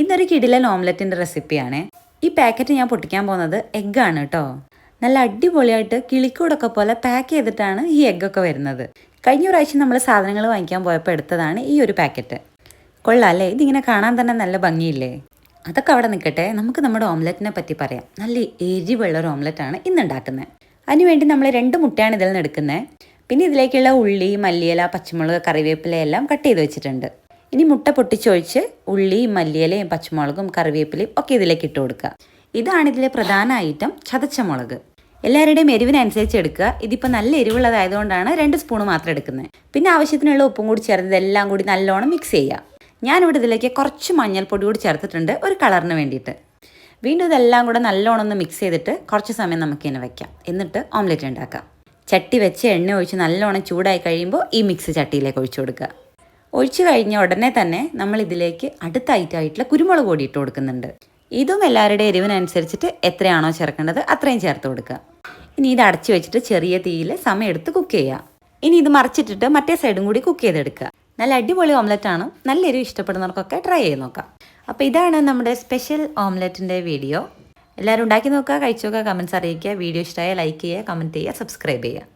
ഇന്നൊരു കിടിലൻ ഓംലെറ്റിൻ്റെ റെസിപ്പിയാണ്. ഈ പാക്കറ്റ് ഞാൻ പൊട്ടിക്കാൻ പോകുന്നത് എഗ്ഗാണ് കേട്ടോ. നല്ല അടിപൊളിയായിട്ട് കിളിക്കൂടൊക്കെ പോലെ പാക്ക് ചെയ്തിട്ടാണ് ഈ എഗ്ഗൊക്കെ വരുന്നത്. കഴിഞ്ഞ പ്രാവശ്യം നമ്മൾ സാധനങ്ങൾ വാങ്ങിക്കാൻ പോയപ്പോൾ എടുത്തതാണ് ഈ ഒരു പാക്കറ്റ്. കൊള്ളാം അല്ലേ? ഇതിങ്ങനെ കാണാൻ തന്നെ നല്ല ഭംഗിയില്ലേ? അതൊക്കെ അവിടെ നിൽക്കട്ടെ, നമുക്ക് നമ്മുടെ ഓംലെറ്റിനെ പറ്റി പറയാം. നല്ല എരിവുള്ള ഒരു ഓംലെറ്റാണ് ഇന്ന് ഉണ്ടാക്കുന്നത്. അതിനുവേണ്ടി നമ്മൾ 2 മുട്ടയാണ് ഇതിൽ നിന്ന് എടുക്കുന്നത്. പിന്നെ ഇതിലേക്കുള്ള ഉള്ളി, മല്ലിയില, പച്ചമുളക്, കറിവേപ്പില എല്ലാം കട്ട് ചെയ്ത് വെച്ചിട്ടുണ്ട്. ഇനി മുട്ട പൊട്ടിച്ചൊഴിച്ച് ഉള്ളിയും മല്ലിയിലയും പച്ചമുളകും കറിവേപ്പിലയും ഒക്കെ ഇതിലേക്ക് ഇട്ട് കൊടുക്കുക. ഇതാണ് ഇതിലെ പ്രധാന ഐറ്റം, ചതച്ച മുളക്. എല്ലാവരുടെയും എരിവിനനുസരിച്ച് എടുക്കുക. ഇതിപ്പോൾ നല്ല എരിവുള്ളതായതുകൊണ്ടാണ് 2 സ്പൂൺ മാത്രം എടുക്കുന്നത്. പിന്നെ ആവശ്യത്തിനുള്ള ഉപ്പും കൂടി ചേർത്ത് ഇതെല്ലാം കൂടി നല്ലോണം മിക്സ് ചെയ്യുക. ഞാനിവിടെ ഇതിലേക്ക് കുറച്ച് മഞ്ഞൾപ്പൊടി കൂടി ചേർത്തിട്ടുണ്ട്, ഒരു കളറിന് വേണ്ടിയിട്ട്. വീണ്ടും ഇതെല്ലാം കൂടെ നല്ലോണം ഒന്ന് മിക്സ് ചെയ്തിട്ട് കുറച്ച് സമയം നമുക്കിങ്ങനെ വയ്ക്കാം. എന്നിട്ട് ഓംലെറ്റ് ഉണ്ടാക്കാം. ചട്ടി വെച്ച് എണ്ണ ഒഴിച്ച് നല്ലോണം ചൂടായി കഴിയുമ്പോൾ ഈ മിക്സ് ചട്ടിയിലേക്ക് ഒഴിച്ചു കൊടുക്കുക. ഒഴിച്ചു കഴിഞ്ഞ ഉടനെ തന്നെ നമ്മൾ ഇതിലേക്ക് അടുത്ത ഐറ്റമായിട്ടുള്ള കുരുമുളക് പൊടി ഇട്ട് കൊടുക്കുന്നുണ്ട്. ഇതും എല്ലാവരുടെയും എരിവിനനുസരിച്ചിട്ട് എത്രയാണോ ചേർക്കേണ്ടത് അത്രയും ചേർത്ത് കൊടുക്കുക. ഇനി ഇത് അടച്ചു വെച്ചിട്ട് ചെറിയ തീയിൽ സമയം എടുത്ത് കുക്ക് ചെയ്യുക. ഇനി ഇത് മറിച്ചിട്ടിട്ട് മറ്റേ സൈഡും കൂടി കുക്ക് ചെയ്തെടുക്കുക. നല്ല അടിപൊളി ഓംലെറ്റാണ്. നല്ല എരിവ് ഇഷ്ടപ്പെടുന്നവർക്കൊക്കെ ട്രൈ ചെയ്ത് നോക്കാം. അപ്പോൾ ഇതാണ് നമ്മുടെ സ്പെഷ്യൽ ഓംലെറ്റിൻ്റെ വീഡിയോ. എല്ലാവരും ഉണ്ടാക്കി നോക്കുക, കഴിച്ചു നോക്കുക, കമൻറ്റ്സ് അറിയിക്കുക. വീഡിയോ ഇഷ്ടമായ ലൈക്ക് ചെയ്യുക, കമൻറ്റ് ചെയ്യുക, സബ്സ്ക്രൈബ് ചെയ്യുക.